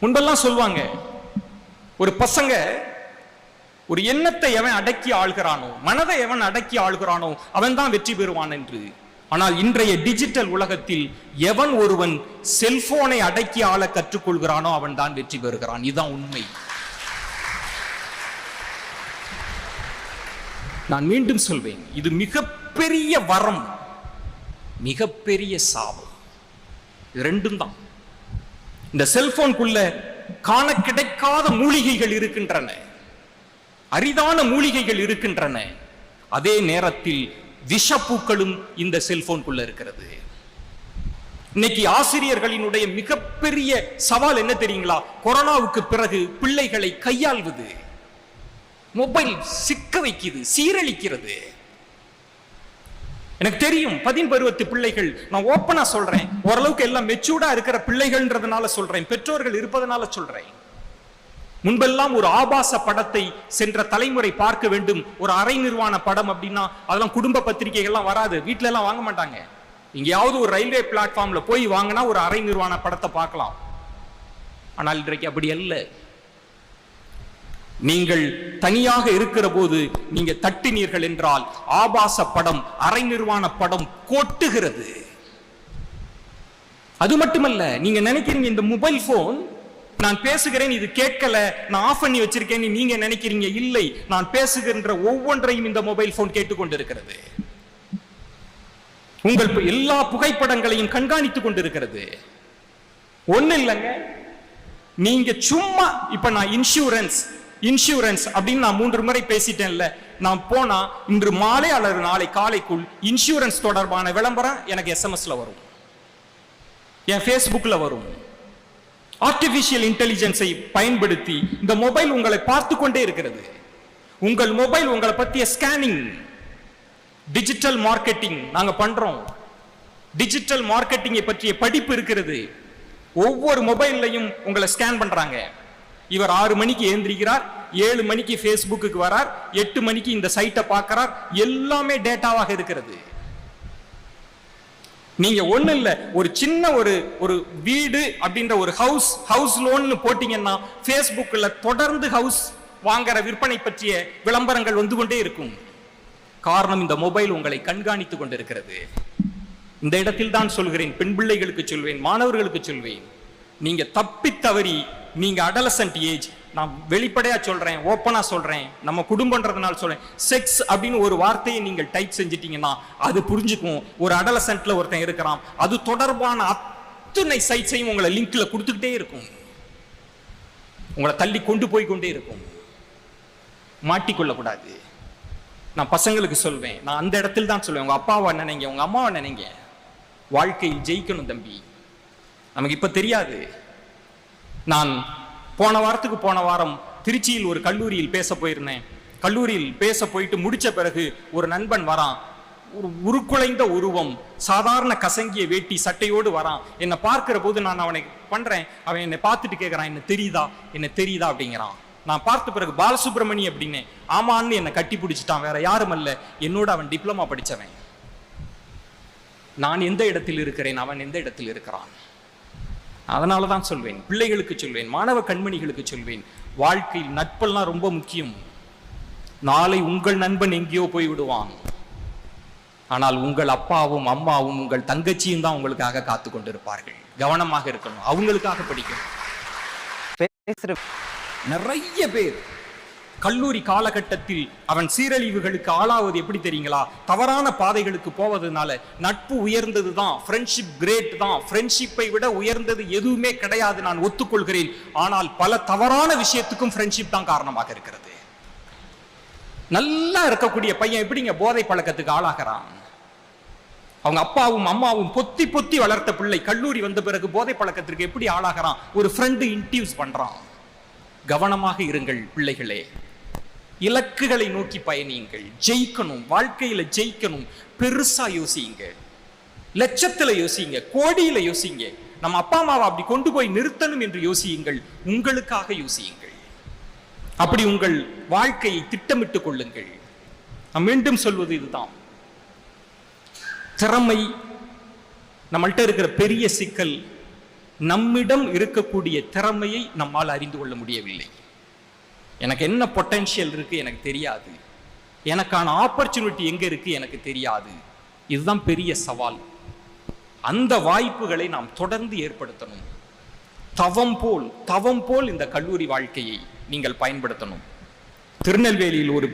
முன்பெல்லாம் சொல்லுவாங்க, ஒரு பசங்க ஒரு எண்ணத்தை எவன் அடக்கி ஆள்கிறானோ, மனதை எவன் அடக்கி ஆள்கிறானோ அவன் தான் வெற்றி பெறுவான் என்று. ஆனால் இன்றைய டிஜிட்டல் உலகத்தில் எவன் ஒருவன் செல்போனை அடக்கி ஆள கற்றுக்கொள்கிறானோ அவன் தான் வெற்றி பெறுகிறான். இதுதான் உண்மை. நான் மீண்டும் சொல்வேன், இது மிகப்பெரிய வரம், மிகப்பெரிய சாபம். இது ரெண்டும் தான். இந்த செல்போனுக்குள்ள காண கிடைக்காத மூலிகைகள் இருக்கின்றன, அரிதான மூலிகைகள் இருக்கின்றன. அதே நேரத்தில் விஷப்பூக்களும் இந்த செல்போனுக்குள்ள இருக்கிறது. இன்னைக்கு ஆசிரியர்களினுடைய மிகப்பெரிய சவால் என்ன தெரியுங்களா? கொரோனாவுக்கு பிறகு பிள்ளைகளை கையாள்வது. மொபைல் சிக்க வைக்குது, சீரழிக்கிறது. எனக்கு தெரியும் 10 பருவத்து பிள்ளைகள், நான் ஓப்பனா சொல்றேன், ஓரளவுக்கு எல்லாம் மெச்சூர்டா இருக்கிற பிள்ளைகள்ன்றதுனால சொல்றேன், பெற்றோர்கள் இருப்பதனால சொல்றேன். முன்பெல்லாம் ஒரு ஆபாச படத்தை சென்ற தலைமுறை பார்க்க வேண்டும். ஒரு அரை நிர்வாண படம் அப்படின்னா அதெல்லாம் குடும்ப பத்திரிகைகள்லாம் வராது, வீட்டுல எல்லாம் வாங்க மாட்டாங்க. எங்கேயாவது ஒரு ரயில்வே பிளாட்ஃபார்ம்ல போய் வாங்கினா ஒரு அரை நிர்வாண படத்தை பார்க்கலாம். ஆனால் இன்றைக்கு அப்படி அல்ல. நீங்கள் தனியாக இருக்கிற போது நீங்க தட்டினீர்கள் என்றால் ஆபாச படம், அரை நிர்வாண படம் கொட்டுகிறது. அது மட்டுமல்ல, நீங்க நினைக்கிறீங்க இந்த மொபைல் போன், நான் பேசுகிறேன் இது கேட்கல, நான் ஆஃப் பண்ணி வச்சிருக்கேன் நீங்க நினைக்கிறீங்க. இல்லை, நான் பேசுகின்ற ஒவ்வொன்றையும் இந்த மொபைல் போன் கேட்டுக்கொண்டிருக்கிறது. உங்கள் எல்லா புகைப்படங்களையும் கண்காணித்துக் கொண்டிருக்கிறது. ஒண்ணு இல்லைங்க, நீங்க சும்மா இப்ப நான் இன்சூரன்ஸ் அப்படின்னு நான் 3 முறை பேசிட்டேன்ல, நான் போனா இன்று மாலை அல்லது நாளை காலைக்குள் இன்சூரன்ஸ் தொடர்பான விளம்பரம் எனக்கு எஸ்எம்எஸ்ல வரும், என் பேஸ்புக்ல வரும். ஆர்டிபிஷியல் இன்டெலிஜென்ஸை பயன்படுத்தி இந்த மொபைல் உங்களை பார்த்து கொண்டே இருக்கிறது. உங்கள் மொபைல் உங்களை பற்றிய ஸ்கேனிங், டிஜிட்டல் மார்க்கெட்டிங் நாங்க பண்றோம். டிஜிட்டல் மார்க்கெட்டிங்கை பற்றிய படிப்பு இருக்கிறது. ஒவ்வொரு மொபைல்லையும் உங்களை ஸ்கேன் பண்றாங்க. இவர் 6 மணிக்கு எழுந்திருக்கிறார், 7 மணிக்கு பேஸ்புக்கு வரார், 8 மணிக்கு இந்த சைட்டை பார்க்கிறார். எல்லாமே டேட்டாவாக இருக்கிறது. நீங்க ஒண்ணு இல்ல, ஒரு சின்ன ஒரு வீடு அப்படின்ற ஒரு ஹவுஸ் லோன் போட்டீங்கன்னா பேஸ்புக்ல தொடர்ந்து ஹவுஸ் வாங்குற விற்பனை பற்றிய விளம்பரங்கள் வந்து கொண்டே இருக்கும். காரணம், இந்த மொபைல் உங்களை கண்காணித்துக் கொண்டிருக்கிறது. இந்த இடத்தில் தான் சொல்கிறேன், பெண் பிள்ளைகளுக்கு சொல்வேன், மாணவர்களுக்கு சொல்வேன், நீங்க தப்பி தவறி, நீங்க அடலசன்ட் ஏஜ், நான் வெளிப்படையா சொல்றேன், ஓப்பனா சொல்றேன், நம்ம குடும்பம்ன்றதுனால சொல்றேன், செக்ஸ் அப்படின்னு ஒரு வார்த்தையை நீங்கள் டைப் செஞ்சிட்டீங்கன்னா அது புரிஞ்சுக்கும். ஒரு அடலசன்ட்ல ஒருத்தன் இருக்கிறான், அது தொடர்பான அத்தனை சைட்ஸையும் உங்களை லிங்க்ல கொடுத்துக்கிட்டே இருக்கும், உங்களை தள்ளி கொண்டு போய் கொண்டே இருக்கும். மாட்டிக்கொள்ளக்கூடாது. நான் பசங்களுக்கு சொல்வேன், நான் அந்த இடத்தில் தான் சொல்வேன், உங்க அப்பாவை நினைங்க, உங்க அம்மாவை நினைங்க. வாழ்க்கையில் ஜெயிக்கணும் தம்பி. நமக்கு இப்ப தெரியாது. நான் போன வாரம் திருச்சியில் ஒரு கல்லூரியில் பேச போயிருந்தேன். கல்லூரியில் பேச போயிட்டு முடிச்ச பிறகு ஒரு நண்பன் வரான், ஒரு உருக்குலைந்த உருவம், சாதாரண கசங்கிய வேட்டி சட்டையோடு வரான். என்னை பார்க்கிற போது நான் அவனை பண்றேன், அவன் என்னை பார்த்துட்டு கேட்கிறான், என்ன தெரியுதா அப்படிங்கிறான். நான் பார்த்த பிறகு பாலசுப்ரமணி அப்படின்னு, ஆமான்னு என்னை கட்டி பிடிச்சிட்டான். வேற யாரும் அல்ல, என்னோட அவன் டிப்ளமா படிச்சவன். நான் எந்த இடத்தில் இருக்கிறேன், அவன் எந்த இடத்தில் இருக்கிறான். அதனால தான் சொல்வேன், பிள்ளைகளுக்கு சொல்வேன், மாணவ கண்மணிகளுக்கு சொல்வேன், வாழ்க்கையில் நட்பெல்லாம் ரொம்ப முக்கியம். நாளை உங்கள் நண்பன் எங்கேயோ போய் விடுவான், ஆனால் உங்கள் அப்பாவும் அம்மாவும் உங்கள் தங்கச்சியும் தான் உங்களுக்காக காத்து கொண்டிருப்பார்கள். கவனமாக இருக்கணும், அவங்களுக்காக படிக்கணும். நிறைய பேர் கல்லூரி காலகட்டத்தில் அவன் சீரழிவுகளுக்கு ஆளாவது எப்படி தெரியுங்களா? தவறான பாதைகளுக்கு போவதனால. நட்பு உயர்ந்தது தான், ஃப்ரெண்ட்ஷிப் கிரேட் தான், ஃப்ரெண்ட்ஷிப்பை விட உயர்ந்தது எதுவுமே கிடையாது, நான் ஒத்துக்கொள்கிறேன். ஆனால் பல தவறான விஷயத்துக்கும் ஃப்ரெண்ட்ஷிப் தான் காரணமாக இருக்கிறது. நல்லா இருக்கக்கூடிய பையன் எப்படிங்க போதை பழக்கத்துக்கு ஆளாகிறான்? அவங்க அப்பாவும் அம்மாவும் பொத்தி பொத்தி வளர்த்த பிள்ளை கல்லூரி வந்த பிறகு போதை பழக்கத்திற்கு எப்படி ஆளாகிறான்? ஒரு ஃப்ரெண்டு இன்டியூஸ் பண்றான். கவனமாக இருங்கள் பிள்ளைகளே, இலக்குகளை நோக்கி பயணியுங்கள், ஜெயிக்கணும், வாழ்க்கையில ஜெயிக்கணும். பெருசா யோசிங்க, லட்சத்துல யோசிங்க, கோடியில யோசிங்க. நம்ம அப்பா அம்மாவை அப்படி கொண்டு போய் நிறுத்தணும் என்று யோசியுங்கள், உங்களுக்காக யோசியுங்கள். அப்படி உங்கள் வாழ்க்கையை திட்டமிட்டுக் கொள்ளுங்கள். நான் மீண்டும் சொல்வது இதுதான், திறமை நம்மள்கிட்ட இருக்கிற பெரிய சிக்கல். நம்மிடம் இருக்கக்கூடிய திறமையை நம்மால் அறிந்து கொள்ள முடியவில்லை. எனக்கு என்ன பொட்டன்ஷியல் இருக்கு எனக்கு தெரியாது, எனக்கான ஆப்பர்ச்சுனிட்டி எங்க இருக்கு எனக்கு தெரியாது. இதுதான் பெரிய சவால். அந்த வாய்ப்புகளை நாம் தொடர்ந்து ஏற்படுத்தணும். தவம் போல் இந்த கல்லூரி வாழ்க்கையை நீங்கள் பயன்படுத்தணும். திருநெல்வேலியில் ஒரு